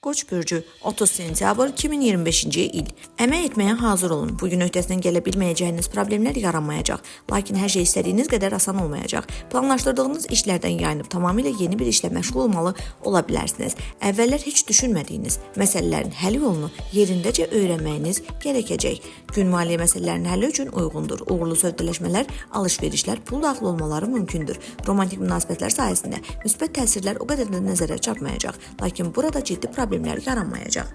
Qoç bürcü 30 sentyabr 2025-ci il. Əmək etməyə hazır olun. Bugün öhdəsindən gələ bilməyəcəyiniz problemlər yaranmayacaq. Lakin hər şey istədiyiniz qədər asan olmayacaq. Planlaşdırdığınız işlərdən yayınıb tamamilə yeni bir işlə məşğul olmalı ola bilərsiniz. Əvvəllər heç düşünmədiyiniz məsələlərin həll yolunu yerindəcə öyrənməyiniz gərəkəcək. Gün maliyyə məsələlərinin həlli üçün uyğundur. Uğurlu sövdələşmələr, alış-verişlər, pul daxil olmaları mümkündür. Romantik münasibətlər sayəsində müsbət təsirlər o qədər də nəzərə çarpmayacaq. Lakin burada ciddi problemlər yaranmayacaq.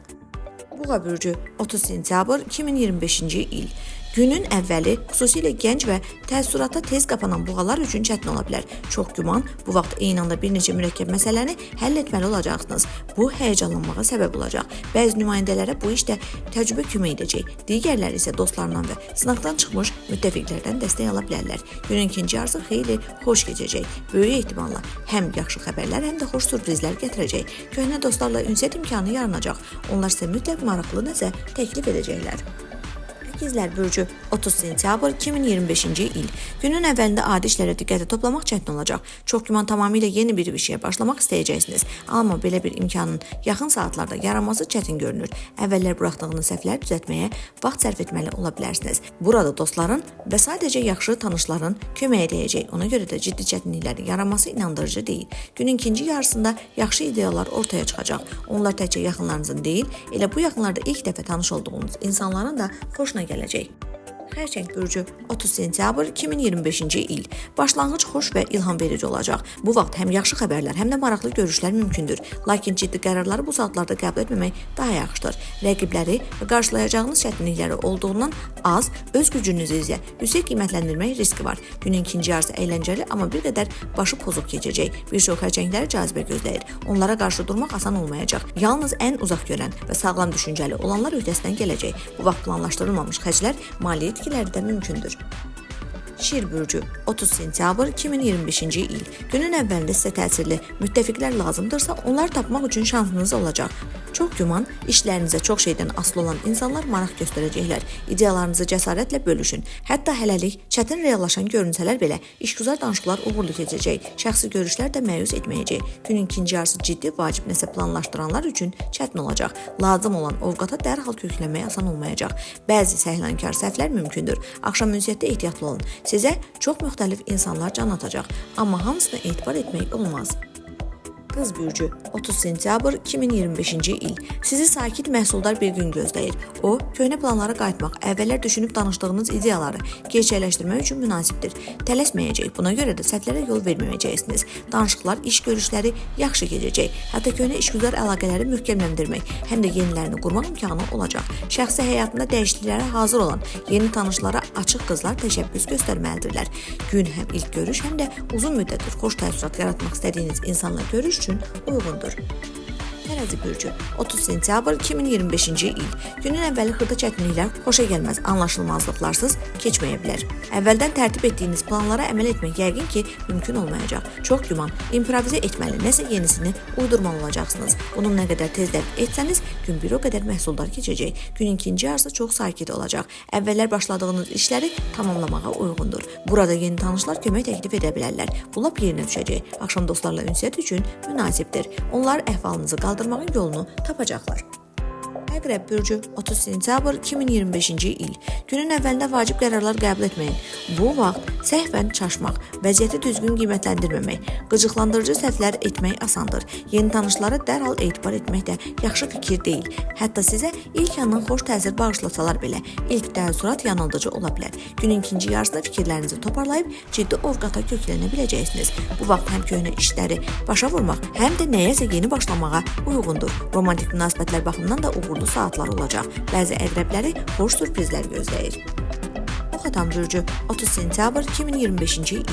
Boğa bürcü 30 sentyabr 2025-ci il. Günün əvvəli xüsusilə gənc və təəssürata tez qapanan boğalar üçün çətin ola bilər. Çox güman, bu vaxt eyni anda bir neçə mürəkkəb məsələni həll etməli olacaqsınız. Bu, həyəcanlanmağa səbəb olacaq. Bəzi nümayəndələrə bu işdə təcrübə kömək edəcək. Digərləri isə dostlarından və sınaqdan çıxmış müttəfiqlərdən dəstək ala bilərlər. Günün ikinci yarısı xeyli xoş keçəcək. Böyük ehtimalla həm yaxşı xəbərlər, həm də xoş sürprizlər gətirəcək. Köhnə dostlarla ünsiyyət imkanı yaranacaq. Onlar isə mütləq maraqlı nəsə təklif edəcəklər. İkizlər bürcü 30 sentyabr 2025-ci il. Günün əvvəlində adi işlərə diqqəti toplamaq çətin olacaq. Çox güman tamamilə yeni bir işə başlamaq istəyəcəksiniz. Amma belə bir imkanın yaxın saatlarda yaranması çətin görünür. Əvvəllər buraxdığınız səhvləri düzəltməyə vaxt sərf etməli ola bilərsiniz. Burada dostların və sadəcə yaxşı tanışların kömək edəcək. Ona görə də ciddi çətinliklərin yaranması inandırıcı deyil. Günün ikinci yarısında yaxşı ideyalar ortaya çıxacaq. Onlar təkcə yaxınlarınızın deyil, elə bu yaxınlarda ilk dəfə tanış olduğunuz insanların da xoşuna gələcək. Xərçəng bürcü 30 sentyabr 2025-ci il. Başlanğıc xoş və ilham verici olacaq. Bu vaxt həm yaxşı xəbərlər, həm də maraqlı görüşlər mümkündür. Lakin ciddi qərarları bu saatlarda qəbul etməmək daha yaxşıdır. Rəqibləri və qarşılayacağınız çətinlikləri olduğundan az, öz gücünüzü isə yüksək qiymətləndirmək riski var. Günün ikinci yarısı əyləncəli, amma bir qədər başı pozub keçəcək. Bir çox xərçəngləri cazibə gözləyir. Onlara qarşı durmaq asan olmayacaq. Yalnız ən uzaq görən və sağlam düşüncəli olanlar öhdəsindən gələcək. Bu vaxt planlaşdırılmamış xərclər maliyyə itkiləri də mümkündür. Şir bürcü 30 sentyabr 2025-ci il. Günün əvvəlində sizə təsirli müttəfiqlər lazımdırsa, onları tapmaq üçün şansınız olacaq. Çox güman, işlərinizə çox şeydən asılı olan insanlar maraq göstərəcəklər. İdeyalarınızı cəsarətlə bölüşün. Hətta hələlik çətin reallaşan görünsələr belə, işgüzar danışıqlar uğurlu keçəcək. Şəxsi görüşlər də məyus etməyəcək. Günün ikinci yarısı ciddi, vacib nəsə planlaşdıranlar üçün çətin olacaq. Lazım olan ovqata dərhal köklənmək asan olmayacaq. Bəzi səhlankar səhvlər mümkündür. Axşam ünsiyyətdə ehtiyatlı olun. Sizə çox müxtəlif insanlar can atacaq, amma hamısına etibar etmək olmaz. Qız bürcü 30 sentyabr 2025-ci il. Sizi sakit, məhsuldar bir gün gözləyir. O, köhnə planlara qayıtmaq, əvvəllər düşünüb danışdığınız ideyaları gerçəkləşdirmək üçün münasibdir. Tələsməyəcək, buna görə də səhvlərə yol verməyəcəksiniz. Danışıqlar, iş görüşləri yaxşı gedəcək. Hətta köhnə işgüzar əlaqələri möhkəmləndirmək, həm də yenilərini qurmaq imkanı olacaq. Şəxsi həyatında dəyişikliklərə hazır olan yeni tanışlara açıq qızlar təşəbbüs göstərməlidirlər. Gün həm ilk görüş, həm də uzun müddətdir xoş təəssürat yaratmaq istədiyiniz insanla görüş üçün uyğundur. Tərəzi bürcü 30 sentyabr 2025-ci il. Günün əvvəli xırda çətinliklər xoşa gəlməz, anlaşılmazlıqlarsız keçməyə bilər. Əvvəldən tərtib etdiyiniz planlara əməl etmək yəqin ki, mümkün olmayacaq. Çox güman, improvizə etməli, nəsə yenisini uydurmalı olacaqsınız. Bunu nə qədər tezdən etsəniz, gün bir o qədər məhsuldar keçəcək. Günün ikinci yarısı çox sakit olacaq. Əvvəllər başladığınız işləri tamamlamağa uyğundur. Burada yeni tanışlar kömək təklif edə bilərlər. Bu lap yerinə düşəcək. Axşam dostlarla ünsiyyət üçün münasibdir. Onlar əhvalınızı qaldırmağın yolunu tapacaqlar. Əqrəb bürcü 30 sentyabr 2025-ci il. Günün əvvəlində vacib qərarlar qəbul etməyin. Bu vaxt səhvən çaşmaq, vəziyyəti düzgün qiymətləndirməmək, qıcıqlandırıcı səhvlər etmək asandır. Yeni tanışlara dərhal etibar etmək də yaxşı fikir deyil. Hətta sizə ilk andan xoş təsir bağışlasalar belə, ilk təəssürat yanıldıcı ola bilər. Günün ikinci yarısında fikirlərinizi toparlayıb ciddi ovqata köklənə biləcəksiniz. Bu vaxt həm köhnə işləri başa vurmaq, həm də nəyəsə yeni başlamağa uyğundur. Romantik münasibətlər baxımından da uğurlu saatlar olacaq. Bəzi əqrəbləri xoş sürprizlər gözləyir. Oxatan bürcü 30 sentyabr 2025-ci il.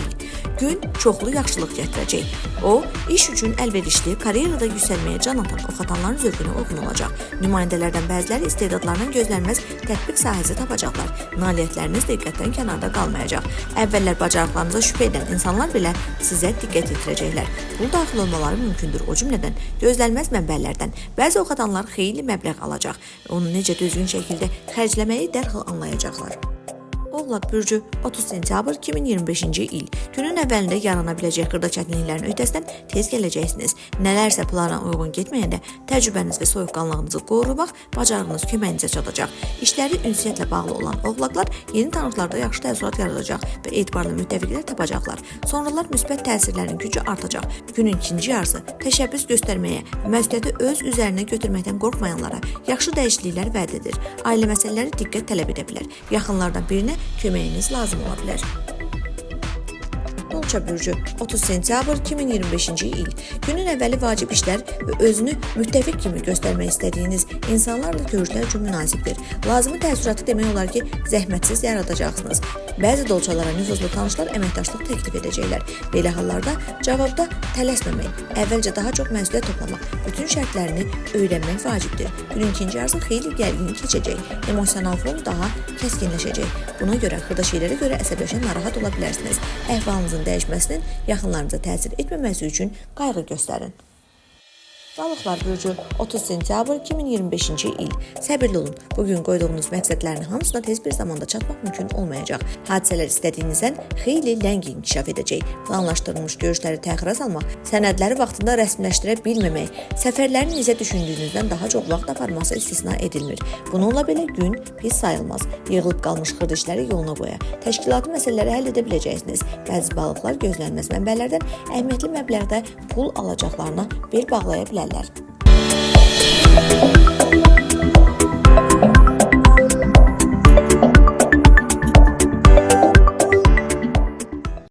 Gün çoxlu yaxşılıq gətirəcək. O, iş üçün əlverişli, karyerada yüksəlməyə can atan oxatanların zövqünə uyğun olacaq. Nümayəndələrdən bəziləri istedadlarının gözlənməz tətbiq sahəsi tapacaqlar. Nailiyyətləriniz diqqətdən kənarda qalmayacaq. Əvvəllər bacarıqlarınıza şübhə edən insanlar belə sizə diqqət yetirəcəklər. Pul daxil olmaları mümkündür, o cümlədən gözlənməz mənbələrdən. Bəzi oxatanlar xeyli məbləğ alacaq. Onu necə düzgün şəkildə xərcləməyi dərhal anlayacaqlar. Oğlaq bürcü 30 sentyabr 2025-ci il. Günün əvvəlində yarana biləcək xırda çətinliklərin öhdəsindən tez gələcəksiniz. Nələrsə plana uyğun getməyəndə təcrübəniz və soyuqqanlığınızı qorumaq bacarığınız köməyinizə çatacaq. İşləri ünsiyyətlə bağlı olan oğlaqlar yeni tanışlarda yaxşı təəssürat yaradacaq və etibarlı müttəfiqlər tapacaqlar. Sonralar müsbət təsirlərin gücü artacaq. Günün ikinci yarısı təşəbbüs göstərməyə, məsuliyyəti öz üzərinə götürməkdən qorxmayanlara yaxşı dəyişikliklər vəd edir. Ailə məsələləri diqqət tələb edə bilər. Yaxınlardan birinə köməyiniz lazım ola bilər. Dolça bürcü 30 sentyabr 2025-ci il. Günün əvvəli vacib işlər və özünü müttəfiq kimi göstərmək istədiyiniz insanlarla görüşlər üçün münasibdir. Lazımi təəssüratı demək olar ki, zəhmətsiz yaradacaqsınız. Bəzi dolçalara nüfuzlu tanışlar əməkdaşlıq təklif edəcəklər. Belə hallarda cavabda tələsməmək, əvvəlcə daha çox məsuliyyət toplamaq, bütün şərtlərini öyrənmək vacibdir. Günün ikinci yarısı xeyli gərgin keçəcək. Emosional fon daha kəskinləşəcək. Buna görə xırda şeylərə görə əsəbləşən narahat ola bilərsiniz. Əhvalınızın dəyişməsinin yaxınlarınıza təsir etməməsi üçün qayğı göstərin. Balıqlar bürcü 30 sentyabr 2025-ci il. Səbirli olun. Bugün qoyduğunuz məqsədlərin hamısına tez bir zamanda çatmaq mümkün olmayacaq. Hadisələr istədiyinizdən xeyli ləng inkişaf edəcək. Planlaşdırılmış görüşləri təxirə salmaq, sənədləri vaxtında rəsmiləşdirə bilməmək, səfərlərin izə düşündüyünüzdən daha çox vaxt aparması istisna edilmir. Bununla belə gün pis sayılmaz. Yığılıb qalmış xırda işləri yoluna qoya. Təşkilati məsələləri həll edə biləcəksiniz. Bəzi balıqlar gözlənilməz mənbələrdən əhəmiyyətli məbləğdə pul alacaqlarına bel bağlaya bilərlər.